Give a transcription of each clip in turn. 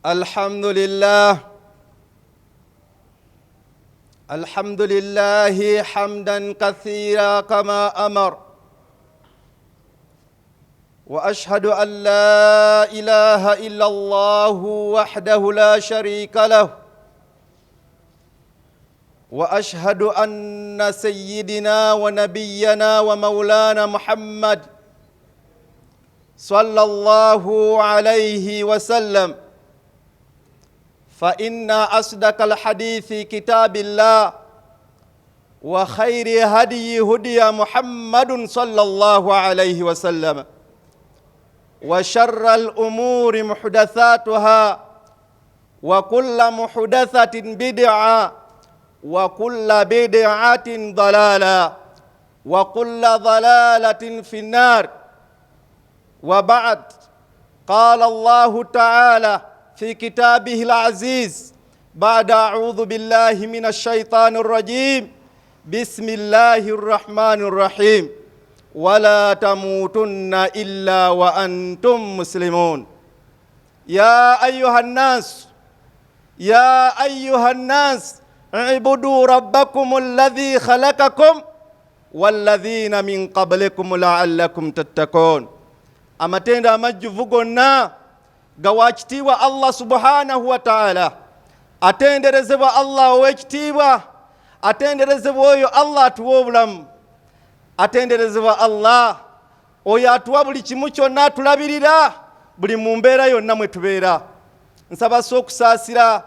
الحمد لله حمدا كثيرا كما أمر، وأشهد أن لا إله إلا الله وحده لا شريك له، وأشهد أن سيدنا ونبينا ومولانا محمد صلى الله عليه وسلم فإن أصدق الحديث كتاب الله، وخير هدي محمد صلى الله عليه وسلم، وشر الأمور محدثاتها، وكل محدثة بدعة، وكل بدعة ضلالة، وكل ضلالة في النار. وبعد، قال الله تعالى في كتابه العزيز بعد أعوذ بالله من الشيطان الرجيم: بسم الله الرحمن الرحيم، ولا تموتن إلا وأنتم مسلمون. يا أيها الناس اعبدوا ربكم الذي خلقكم والذين من قبلكم لعلكم تتقون. Amatenda amajjuvu gonna gawakitiibwa Allah subhanahu wa ta'ala, atenderezebwa Allah ow'ekitiibwa, atenderezebwa oyo Allah atuwa obulamu, atenderezebwa Allah oyo atuwa buli kimu kyonna, atulabirira buli mu mbeera yonna mwe tubeera. Nsaba okusaasira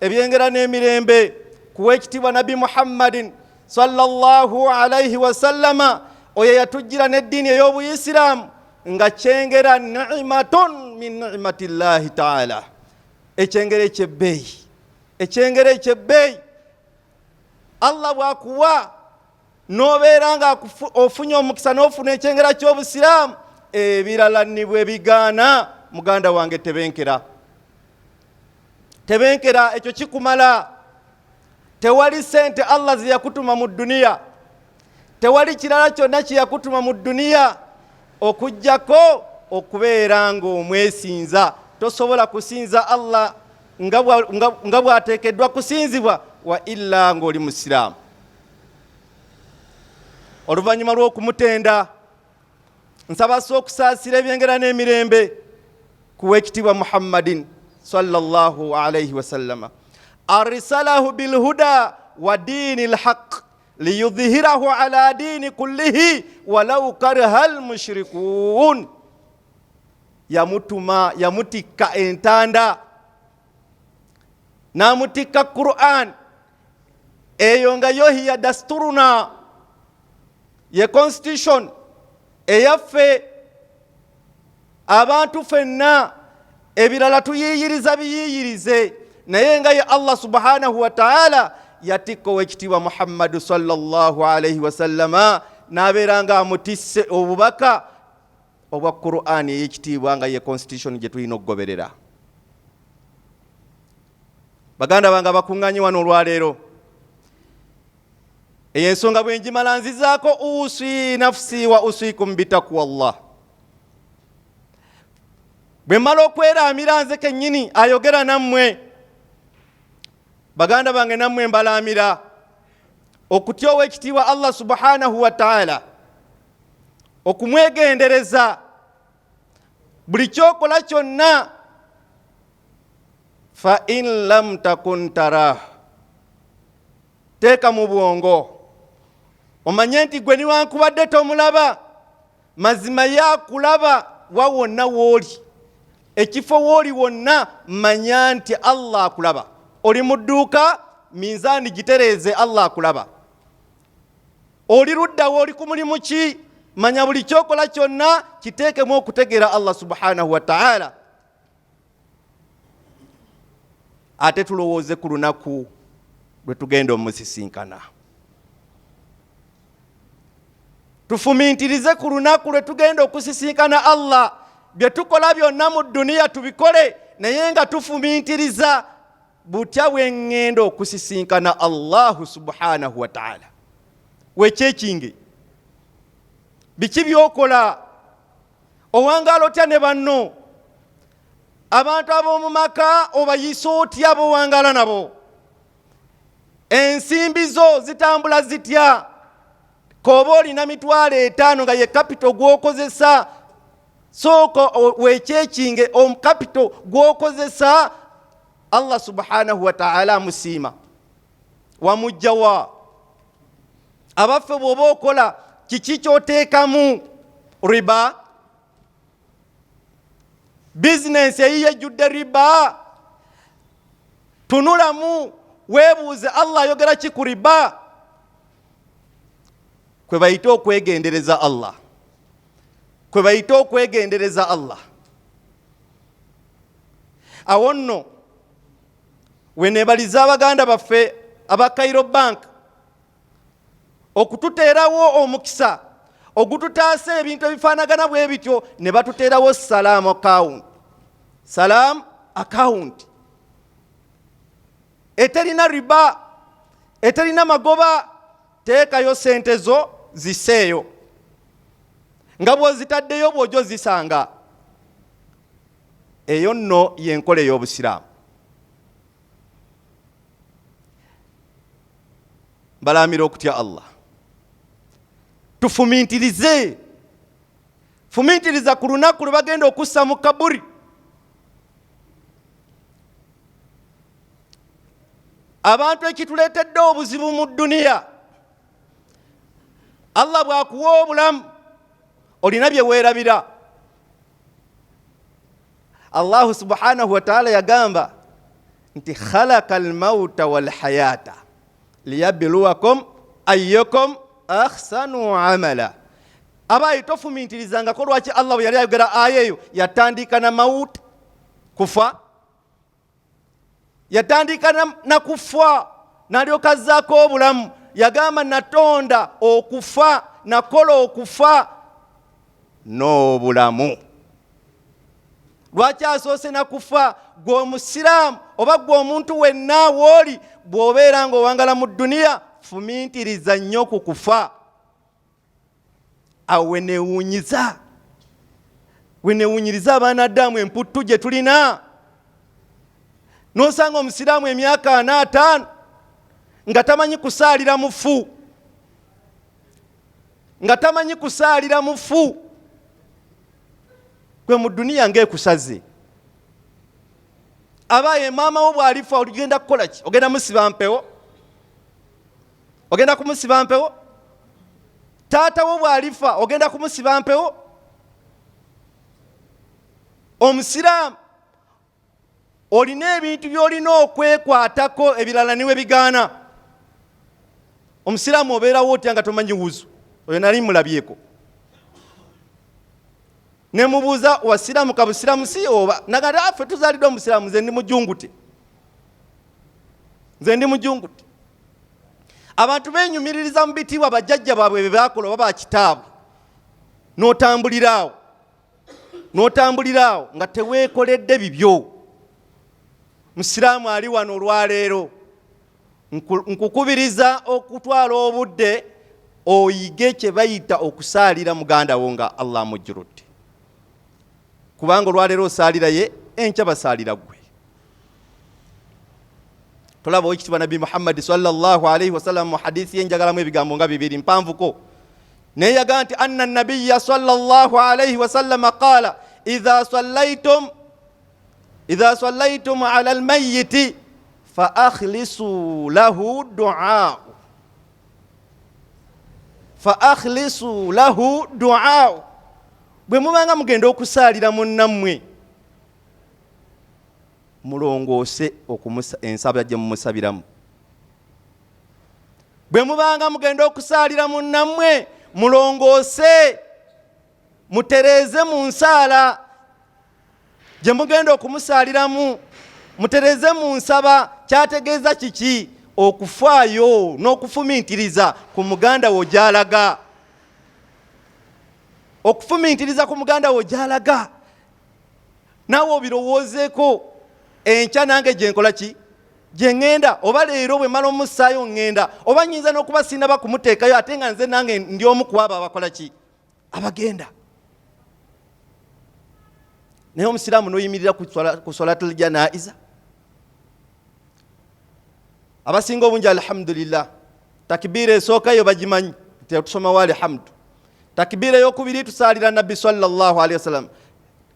ebyengera n'emirembe kuw'ekitiibwa Nabi Muhammadin sallallahu alayhi wa sallama, oyo yatujjira n'eddiini ey'Obuyisiraamu nga kyengera ni'matun min ni'matillahi ta'ala, ekyengera ekyebbeeyi. Allah bw'akuwa n'obeera nga ofunye omukisa n'ofuna ekyengera ky'Obusiraamu, ebirala nibwe bigaana. Muganda wange, tebenkera, ekyo kikumala. Tewali sente Allah ziyakutuma mu duniya, tewali kirala kyonna kiyakutuma mu duniya okujjako okubeera ng'omwesinza. Tosobola kusinza Allah nga bw'ateekeddwa kusinzibwa, wa illa ng'oli musiraamu. Oluvannyuma lw'okumutenda, nsaba okusaasira ebyengera n'emirembe kuw'ekitiibwa Muhammadin sallallahu alayhi wa sallama, arsalahu bilhuda wa diini lhaq liyudhhirahu ala diini kullihi walau kariha almushrikuun. Yamutikka entanda, n'amutikka Qur'an. Eyo nga yo hiya dasturuna, ye constitution eyaffe abantu ffenna. Ebirala tuyiyiriza biyiyirize, naye nga ye Allah subhanahu wa ta'ala yatikka ow'ekitiibwa Muhammadu sallallahu alayhi wa sallama, n'abeera nga amutisse obubaka obwa Qur'an ey'ekitiibwa nga ye constitution gye tulina okugoberera. Baganda bange abakuŋŋaanyi wano olwaleero, eyo ensonga bwe njimala nzizaako usi nafsi wa usikum bitaqwa Allah. Bwe mmala okweraamira nze kennyini ayogera nammwe, baganda bange, nammwe mbalaamira okutya ow'ekitiibwa Allah subhanahu wa ta'ala, okumwegendereza buli kyokola kyonna. Fa in lam takun tarah, teeka mu bwongo omanye nti gwe niwankubadde tomulaba, mazima yakulaba wa wonna w'oli. Ekifo w'oli wonna manya nti Allah akulaba. Oli mu dduuka, minzaani gitereeze, Allah akulaba. Oli ludda w'oli ku mulimu ki, manya buli kyokola kyonna kiteekemu okutegeera Allah subhanahu wa ta'ala. Ate tulowooze ku lunaku lwe tugenda omusisinkana, tufumiintirize ku lunaku lwe tugenda okusisinkana Allah. Bye tukola byonna mu duniya tubikole, naye nga tufumiintiriza butya bwe ŋŋenda okusisinkana Allahu subhanahu wa ta'ala. Weekyekinge, biki byokola owangaala otya ne banno, abantu ab'omu maka obayisa otya bowangala nabo? Ensimbi zo zitambula zitya? Koba olina $5,000 nga ye kapito gwokozesa, sooka weekyekinge omukapito gwokozesa. Allah subhanahu wa ta'ala musiima wamujjawa. Abaffe bw'oba okola kiki kyoteekamu? Riba. Bizinensi eyiyo ejjudde riba. Tunulamu weebuuze Allah ayogera ki ku riba? Kwe bayita okwegendereza Allah, kwe bayita okwegendereza Allah. Awo nno we neebaliza abaganda baffe aba Cairo Bank okututeerawo omukisa ogututaasa ebintu ebifaanagana bwe bityo, ne batuteerawo Salam account. Salam account eterina riba, eterina magoba. Teekayo sente zo ziseeyo, nga bw'ozitaddeyo bw'ojjo zisanga. Eyo nno y'enkola ey'Obusiraamu. Balaamira okutya Allah. Tufumintirize, fumintiriza ku lunaku lwe bagenda okussa mu kaburi. Abantu ekituleetedde obuzibu mu dduniya, Allah bw'akuwa obulamu olina bye weerabira. Allahu subhanahu wa ta'ala yagamba nti khalaqa al-mauta wal hayata liyabluwakum ayyukum ahsanu amala. Abayi tofumintirizangako lwaki Allah bwe yali ayogera aya eyo yatandika na mauta, kufa, yatandika na kufa n'alyoka azzaako obulamu. Yagamba natonda okufa, nakola okufa n'obulamu. Lwaki asoose na kufa? Gwe Omusiraamu oba gwe omuntu wenna wooli, bw'obeera ng'owangala mu dduniya, fumintiriza nnyo ku kufa. Awo weneewunyiriza abaana Adamu emputtu gye tulina. N'osanga Omusiraamu emyaka 45 nga tamanyi kusaalira mufu, nga tamanyi kusaalira mufu. Gwe mu dduniya ng'ekusaze. Abaye maama wo bw'alifa ogenda kukola ki? Ogenda musiba mpewo? Ogenda kumusiba mpewo? Taata wo bw'alifa ogenda kumusiba mpewo? Omusiraamu olina ebintu by'olina okwekwatako, ebirala niwe bigaana. Omusiraamu obeerawo otya nga tomanyi wuzu? Oyo nali mulabyeko. Ne mubuuza wasiraamu ka busiraamu si oba? Nagamba affe tuzaaliddwa omusiraamu, nze ndi mujungute. Nze ndi mujungute. Abantu beenyumiririza mu bitiibwa bajjajja baabwe bye baakola oba bakitaabwe. N'otambuliraawo nga teweekoledde bibyo. Musiraamu ali wano olwaleero, nkukubiriza okutwala obudde oyige kye bayita okusaalira muganda wo nga Allah amujjuludde. Kubanga olwaleero osaalira ye, enkya basaalira gwe. Tulaba ekitiibwa Nabi Muhammad sallallahu alayhi wasallam mu hadiisi y'enjagalamu ebigambo nga 2 mpanvuko. Naye yagaa nti anna nabiyya sallallahu alayhi wasallam qaala idha sallaytum ala almayyiti fa akhlisu lahu du'a. Bwe mubanga mugenda okusaalira munnammwe, mulongoose ensaba gye mumusabiramu. Bwe mubanga mugenda okusaalira munnammwe, mulongoose, mutereeze mu nsaala gye mugenda okumusaaliramu, mutereeze mu nsaba. Kyategeeza kiki? Okufaayo n'okufumintiriza ku muganda wo gy'alaga. Okufumintiriza ku muganda wo gy'alaga. Naawe obirowoozeeko, enkya nange gye nkola ki? Gye ŋŋenda, oba leero bwe mala omussaayo ŋŋenda, oba nnyinza n'okuba sinaba kumuteekayo ate nga nze nange ndi omu ku abo abakola ki? Abagenda. naye omusiraamu noyimirira ku salatul janaiza. Abasinga obungi alhamdulillah takbira esookayo bagimanyi tusoma wali hamdu. Takbira eyokubiri tusalira nabbi sallallahu alaihi wasallam,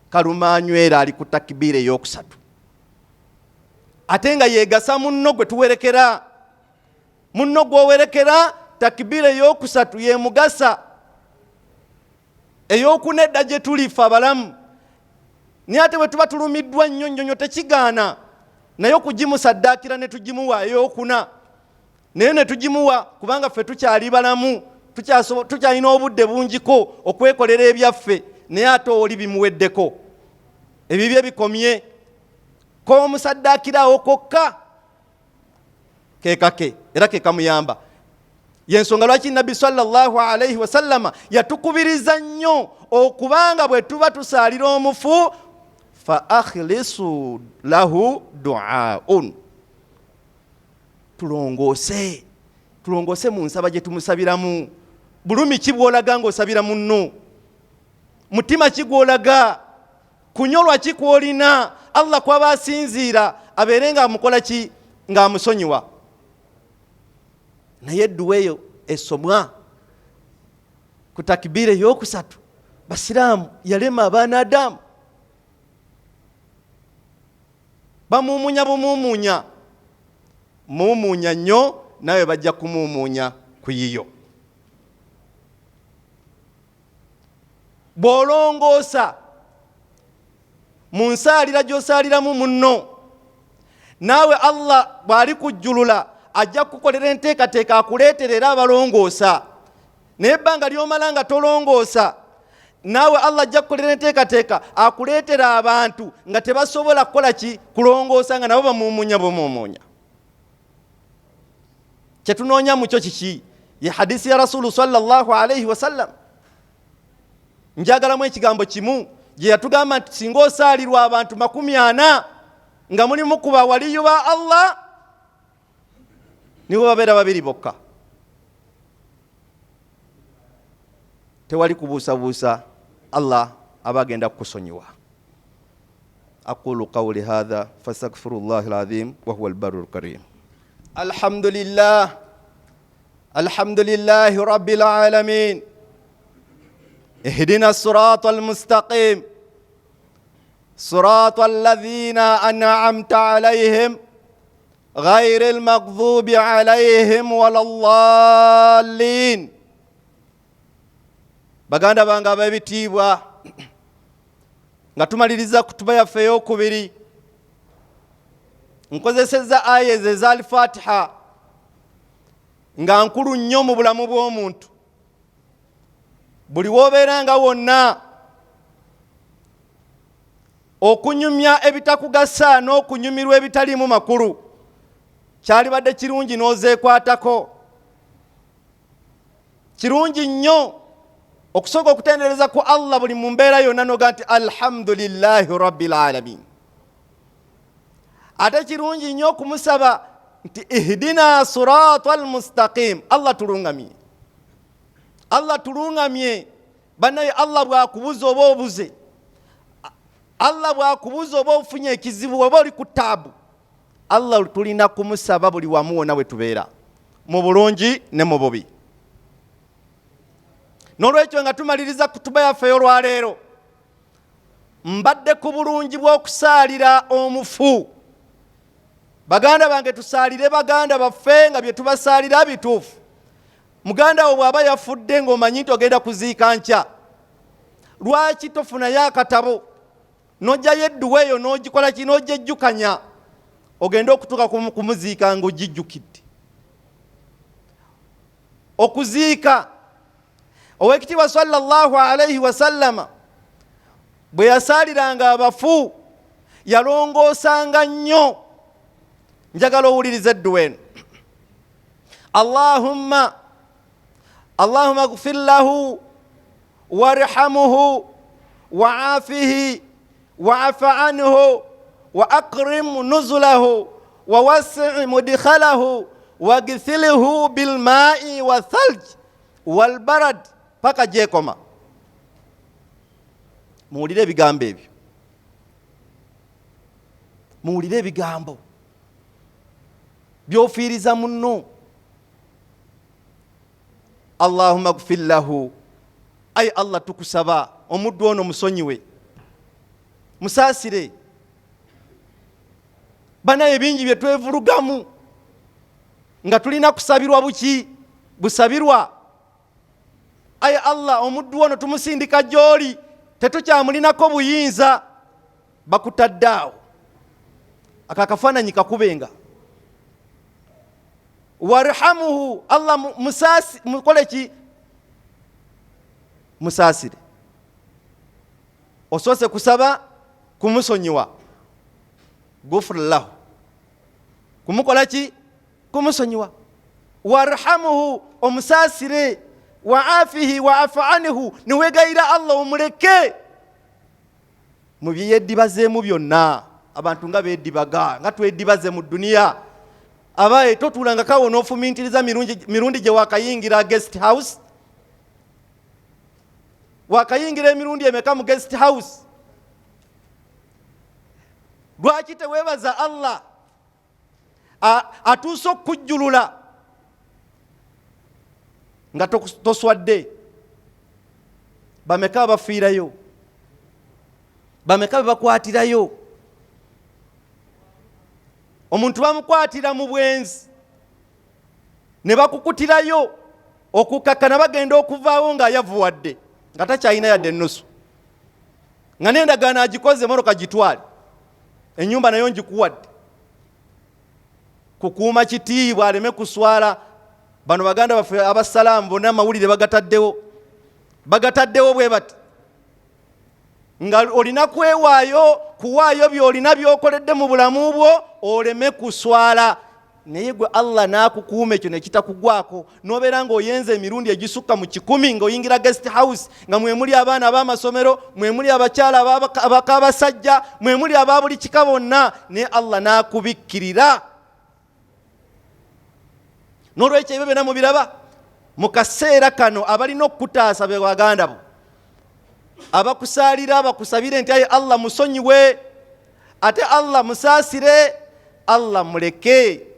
kalumanywera ali ku takbira eyokusatu ate nga yegasa munno gwe tuwerekera. Munno gwowerekera takbira eyokusatu yemugasa, eyokunedda gye tulifa abalamu naye ate bwe tuba tulumiddwa nnyo nnyonyo tekigaana naye okugimusaddakira ne tugimuwa eyokuna, naye ne tugimuwa kubanga ffe tukyali balamu, tukyalina obudde bungiko okwekolera ebyaffe, naye ate oli bimuweddeko, ebibye bikomye, k'omusaddakirawo kokka kekake era kekamuyamba. Yensonga lwaki nabbi sallallahu alaihi wasallama yatukubiriza nnyo okubanga bwe tuba tusalira omufu fa akhlisu lahu du'aun, tulongoose mu nsaba gye tumusabiramu. Bulumi ki bw'olaga ng'osabira munno? Mutima ki gw'olaga? Kunyolwa ki kw'olina? Allah kwaba asinziira abeere ng'amukola ki? Ng'amusonyiwa. Naye edduwa eyo esomwa ku takbira eyokusatu, basiraamu yalema abaana Adamu, bamumunya bumumunya, mumunya nnyo nawe bajja kumumunya ku yiyo. Bw'olongoosa mu nsaalira gy'osaaliramu munno, naawe Allah bw'ali kujjulula ajja kukolera enteekateeka akuleetera era abalongoosa. Naye ebbanga ly'omala nga tolongoosa, naawe Allah ajja kukolera enteekateeka akuleetera abantu nga tebasobola kukola ki? Kulongoosa, nga nabo bamumunya bumumunya. Kyetunoonya mu kyo kiki? Ye hadisi ya Rasulu sallallahu alaihi wasallam. Njagalamu ekigambo kimu gye yatugamba nti singa osaalirwa abantu 40 nga mulimu ku bawaliyu ba Allah, nibo babeera babiri bokka, tewali kubuusabuusa, Allah aba agenda kukusonyiwa. Aqulu qawli hadha fastaghfirullahi alazim wa huwa albarrul karim. Alhamdulillahi rabbil alamin. اهدنا الصراط المستقيم صراط الذين أنعمت عليهم غير المغضوب عليهم ولا الضالين. Baganda bange ab'ebitiibwa, nga tumaliriza kutuba yaffe ey'okubiri, nkozesezza aya ezo eza al-Fatiha nga nkulu nnyo mu bulamu bw'omuntu. Buli w'obeeranga wonna okunyumya ebitakugasa n'okunyumirwa ebitaliimu makulu, kyalibadde kirungi n'ozeekwatako. Kirungi nnyo okusooka okutendereza ku Allah buli mu mbeera yonna n'oga nti alhamdulillahi rabbil alamin. Ate kirungi nnyo okumusaba nti ihdina siratal mustaqim, Allah tulungamye. Allah tulungamye. Banaye Allah bwakubuza oba obuze, Allah bwakubuza oba ofunye ekizibu, oba oli ku taabu, Allah tulina kumusaba buli wamu wonna bwe tubeera, mu bulungi ne mu bubi. N'olwekyo nga tumaliriza kutuba yaffe olwaleero, mbadde ku bulungi bw'okusaalira omufu. Baganda bange, tusaalire baganda baffe nga bye tubasaalira bituufu. Muganda wo bw'aba yafudde ng'omanyi nti ogenda kuziika nkya, lwaki tofunayo akatabo n'ojjayo edduwa eyo n'ogikola ki? N'ogyejjukanya, ogenda okutuuka kumuziika ng'ogijjukidde. Okuziika, Oweekitiibwa sallallahu alaihi wasallama bwe yasaaliranga abafu yalongoosanga nnyo. Njagala owuliriza edduwa eno. Allahumma ighfir lahu warhamhu wa'afihi wa'fu anhu wa akrim nuzulahu wa wasi' mudkhalahu waghsilhu bil ma'i wa thalj wal barad, paka jekoma. Muwulire ebigambo ebyo. muwulire ebigambo byofiiriza munno. Allahumma gfir lahu, ayi Allah tukusaba omuddu ono musonyiwe, musaasire. Banaye bingi bye twevulugamu nga tulina kusabirwa buki busabirwa. Ayi Allah omuddu ono tumusindika gy'oli, tetukyamulinako buyinza, bakutaddaawo. Akakafaananyi kakubenga. Warhamuhu, Allah mukole ki? Musaasire. Osoose kusaba kumusonyiwa, gufur lahu, kumukola ki? Kumusonyiwa. Warhamuhu, omusaasire. Waafihi waafu anhu, niwegayira Allah omuleke mu bye yeddibazeemu byonna. Abantu nga beddibaga, nga tweddibaze mu duniya. Abaye totuulanga kawo n'ofumintiriza mirundi gye wakayingira guest house. Wakayingira emirundi emeka mu guest house? Lwaki teweebaza Allah atuuse okukujjulula nga toswadde? Bameka bafiirayo? Bameka bebakwatirayo? Omuntu bamukwatira mu bwenzi ne bakukutirayo okukakkana, bagenda okuvaawo ng'ayavuwadde nga takyalina yadde ennusu, nga n'endagaano agikoze moroka gitwale, ennyumba nayo ngikuwadde. Kukuuma kitiibwa aleme kuswala. Bano baganda baffe abasalaamu bonna amawulire bagataddewo bwe bati, nga olina kuwaayo byolina byokoledde mu bulamu bwo oleme kuswala. Naye gwe Allah n'akukuuma ekyo ne kitakugwako, n'obeera ng'oyenza emirundi egisukka mu 10 ng'oyingira guest house, nga mwe muli abaana ab'amasomero, mwe muli abakyala abakabasajja, mwe muli aba buli kika bonna, naye Allah n'akubikkirira. N'olwekyo ebyo byonna mubiraba mu kaseera kano. Abalina okukutaasa be baganda bo, abakusaalira bakusabire nti ayi Allah musonyiwe, ate Allah musaasire. Allah muleke.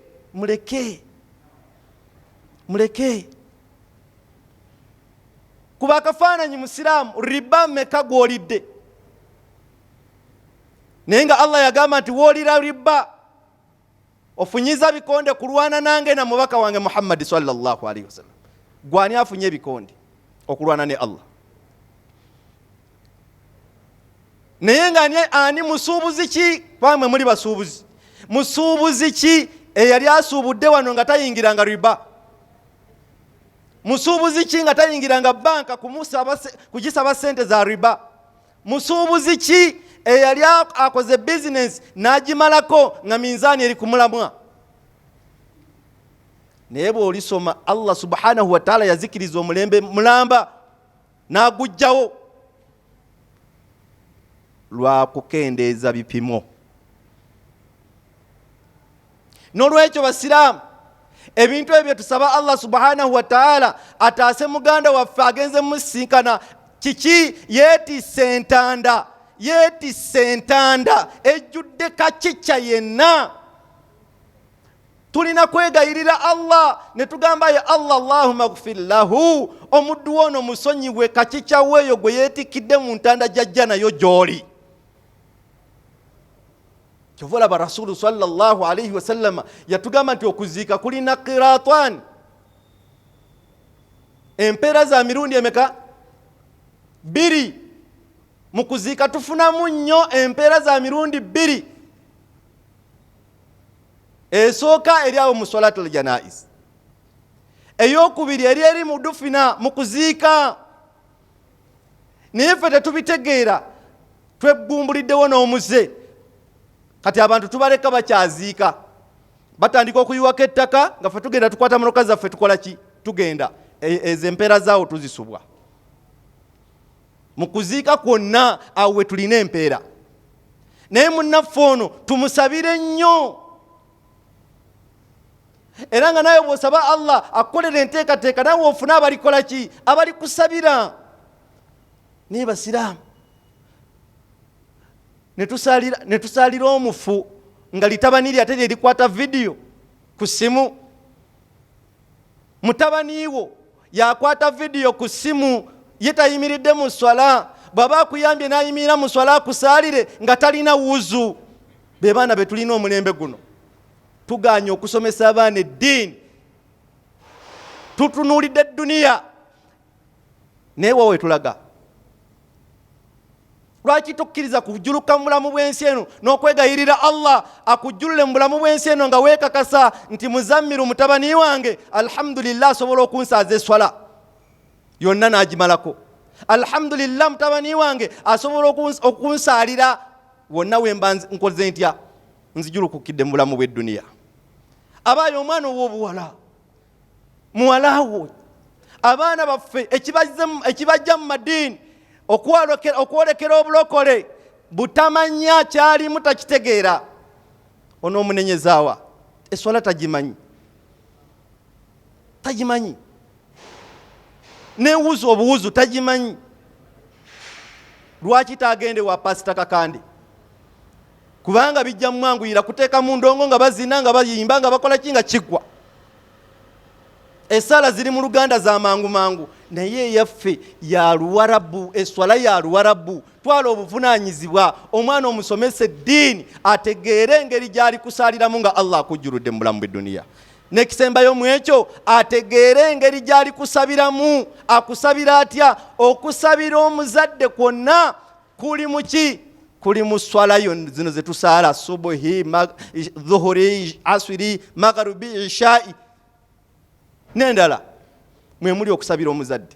Kuba akafaananyi musiraamu, riba mmeka gw'olidde? Naye nga Allah yagamba nti woolira riba ofunyiza bikonde kulwana nange na mubaka wange Muhammad sallallahu alaihi wasallam. Gwani afunye bikonde okulwana ne Allah? Naye nga ani musuubuzi ki? Pamwe muli basuubuzi. Musuubuzi ki eyali asuubudde wano nga tayingiranga riba? Musuubuzi ki nga tayingiranga banka kugisaba sente za riba? Musuubuzi ki eyali akoze business n'agimalako nga minzaani eri kumulamwa? Naye bw'olisoma Allah subhanahu wa ta'ala yazikiriza omulembe mulamba n'agujjawo lwa kukendeeza bipimo. N'olwekyo basiraamu, ebintu ebyo tusaba Allah subhanahu wa ta'ala ataase muganda waffe agenze musinkana kiki? Yeetisse entanda ejjudde kakica yenna. Tulina kwegayirira Allah ne tugamba ya Allah, Allahumma gfir lahu, omuddu ono musonyiwe kakica weeyo gwe yeetikidde mu ntanda jajja nayo gy'oli. Kyova olaba Rasulu sallallahu alaihi wasallam yatugamba nti okuziika kulina qiraatan, empeera za mirundi emeka? 2. Mu kuziika tufunamu nnyo empeera za mirundi 2. Esooka eri awo mu salatul janaiz, ey'okubiri eri mu dufina mu kuziika. Naye ffe tetubitegeera, twegumbuliddewo n'omuze. Kati abantu tubaleka bakyaziika, batandika okuyiwako ettaka nga ffe tugenda tukwata motoka zaffe tukola ki? Tugenda ezo empeera zaawo tuzisubwa. Mu kuziika kwonna awo we tulina empeera. Naye munnaffe ono tumusabire nnyo, era nga nawe bw'osaba Allah akukolera enteekateeka nawe ofune abalikola ki? Abalikusabira. Naye basiraamu, ne tusaalira omufu nga litabani lye ate lye likwata vidiyo ku ssimu. Mutabani wo yakwata vidiyo ku ssimu ye tayimiridde mu swala, bw'aba akuyambye n'ayimirira mu swala akusaalire nga talina wuzu. Be baana be tulina omulembe guno. Tuganye okusomesa abaana eddiini, tutunuulidde edduniya naye wa wetulaga. Lwaki tukkiriza kujuluka mu bulamu bw'ensi eno n'okwegayirira Allah akujjulule mu bulamu bw'ensi eno nga weekakasa nti Muzammiru mutabani wange alhamdulillah asobola okunsaaza eswala yonna n'agimalako, alhamdulillah mutabani wange asobola okunsaalira wonna wemba nkoze ntya nzijulukukidde mu bulamu bw'edduniya. Abaayo omwana ow'obuwala muwalawo, abaana baffe ekibajja mu madiini okwolekera obulokole butamanya kyalimu takitegeera, onoomunenyezaawa. Eswala tagimanyi, newuzu obuwuzu tagimanyi. Lwaki tagende wa pasita Kakande? Kubanga bijja mumwanguyira kuteeka mu ndongo nga bazina nga bayimba nga bakola ki nga kiggwa. Esala ziri mu Luganda za mangu mangu, naye yaffe ya Luwarabu, eswala ya Luwarabu. Twala obuvunaanyizibwa omwana omusomesa eddiini ategeere engeri gy'ali kusaaliramu nga Allah akujjuludde mu bulamu bw'edduniya. Nekisembayo mu ekyo ategeere engeri gy'ali kusabiramu. Akusabira atya? Okusabira omuzadde kwonna kuli mu ki? Kuli mu swala zino ze tusaala: subuhi, dhuhuri, asiri, magharibi, ishai n'endala. Mwe muli okusabira omuzadde.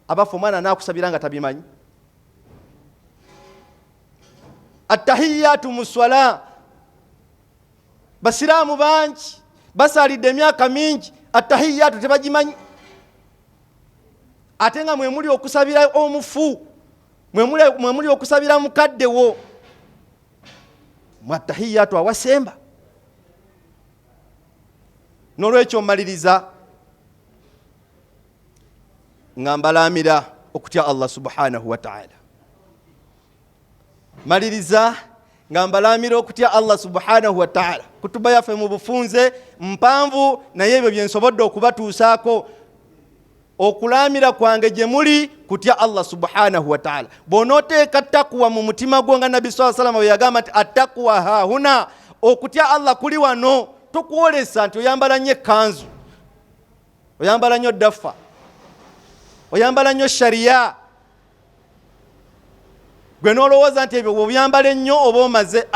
Abafu omwana naakusabira nga tabimanyi. Attahiyatu mu swala, basiraamu bangi basaalidde emyaka mingi attahiyatu tebagimanyi. Ate nga mwe muli okusabira omufu, mwe muli okusabira mukadde wo, mu attahiyatu awasemba. N'olwekyo mmaliriza nga mbalaamira okutya Allah subhanahu wa ta'ala. Maliriza nga mbalaamira okutya Allah subhanahu wa ta'ala. Kutuba yaffe mu bufunze mpanvu naye ebyo bye nsobodde okubatuusaako. Okulaamira kwange gye muli kutya Allah subhanahu wa ta'ala. Bw'onooteeka takwa mu mutima gwo nga Nabbi sallallahu alayhi wa sallam bwe yagamba nti attakwa haahuna, okutya Allah kuli wano. Tokwolesa nti oyambala nnyo ekkanzu, oyambala nnyo daffa, oyambala nnyo shariya, gwe n'olowooza nti ebyo bw'obyambala ennyo oba omaze.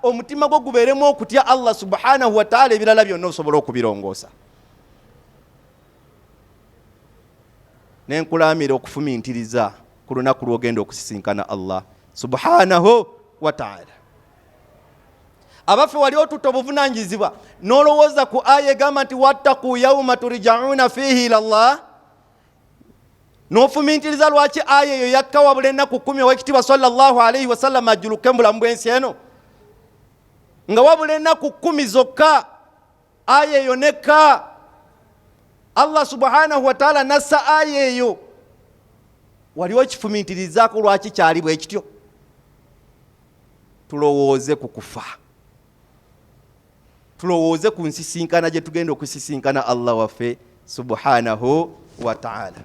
Omutima gwo gubeeremu okutya Allah subhanahu wa ta'ala, ebirala byonna osobola okubirongoosa. Nenkulaamira okufumintiriza ku lunaku lw'ogenda okusisinkana Allah subhanahu wa ta'ala. Abaffe wali otutta obuvunaanyizibwa n'olowooza ku aya egamba nti wattaqu yawma turja'una fihi ila Allah. N'ofumintiriza lwaki aya eyo yakka wabula ennaku 10 ow'ekitiibwa sallallahu alayhi wa sallam ajjuluke mu bulamu bw'ensi eno, nga wabula ennaku 10 zokka aya eyo nekka. Allah subhanahu wa ta'ala nassa aya eyo. Waliwo kifumintirizaako lwaki kyali bwe kityo? Tulowooze ku kufa, tulowooze ku nsisinkana gye tugenda okusisinkana Allah waffe subhanahu wa ta'ala.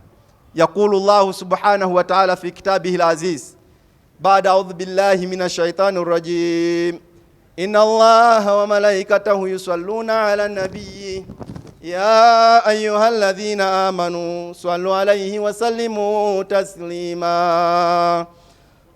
يقول الله سبحانه وتعالى في كتابه العزيز بعد أعوذ بالله من الشيطان الرجيم إن الله وملائكته يصلون على النبي يا أيها الذين آمنوا صلوا عليه وسلموا تسليما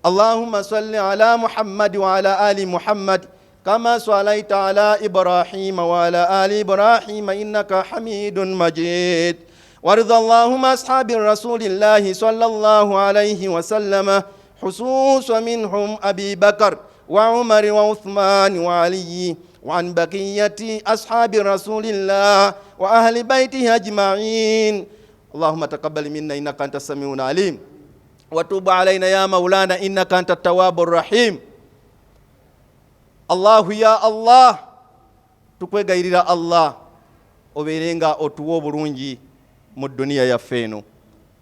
اللهم صل على محمد وعلى آل محمد كما صليت على إبراهيم وعلى آل إبراهيم إنك حميد مجيد وارض اللهم أصحاب رسول الله صلى الله عليه وسلم خصوصا منهم أبي بكر وعمر وعثمان وعلي وعن بقية أصحاب رسول الله وأهل بيته أجمعين اللهم تقبل منا إنك أنت السميع العليم وتوب علينا يا مولانا إنك أنت التواب الرحيم الله يا الله tukwegayirira Allah oberenga otuwa obulungi mu dduniya yaffe eno,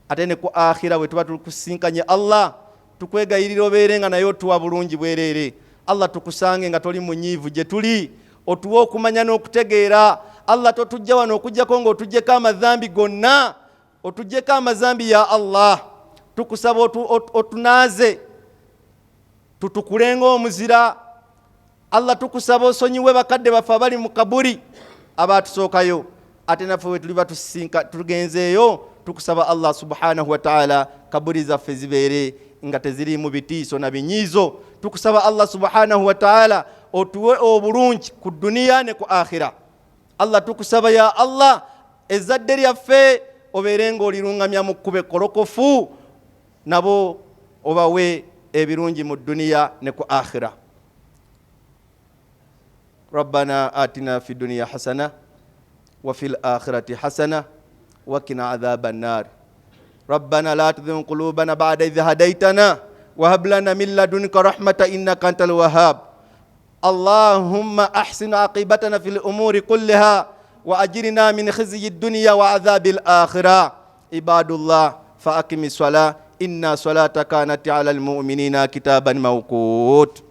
ate ne ku akhira bwe tuba tukusinkanye Allah tukwegayirira oberenga naye otuwa bulungi bwereere. Allah tukusange nga toli munyiivu gye tuli, otuwe okumanya n'okutegeera. Allah totujja wano okujjako ng'otugyeko amazambi gonna, otugyeko amazambi ya Allah. Tukusaba otunaaze tutukule ng'omuzira. Allah tukusaba osonyiwe bakadde baffe abali mu kaburi abaatusookayo, ate naffe bwe tuliba tugenzeeyo tukusaba Allah subhanahu wa ta'ala kaburi zaffe zibeere nga teziriimu bitiiso na binyiizo. Tukusaba Allah subhanahu wa ta'ala otuwe obulungi ku duniya ne ku akhira. Allah tukusaba ya Allah ezzadde lyaffe obeere ng'olirungamya mu kkube kolokofu, nabo obawe ebirungi mu duniya ne ku akhira. Rabbana atina fi dunya hasana wa fil akhirati hasana wa qina adhaban nar. Rabbana la tuzigh qulubana ba'da idh hadaytana wa hab lana min ladunka rahmatan innaka antal wahhab. Allahumma ahsin aqibatana fil umuri kullaha wa ajirna min khizyi ad-dunya wa adhabil akhirah. Ibadullah fa aqimis salah inna salata kanat 'alal mu'minina kitaban mawqut.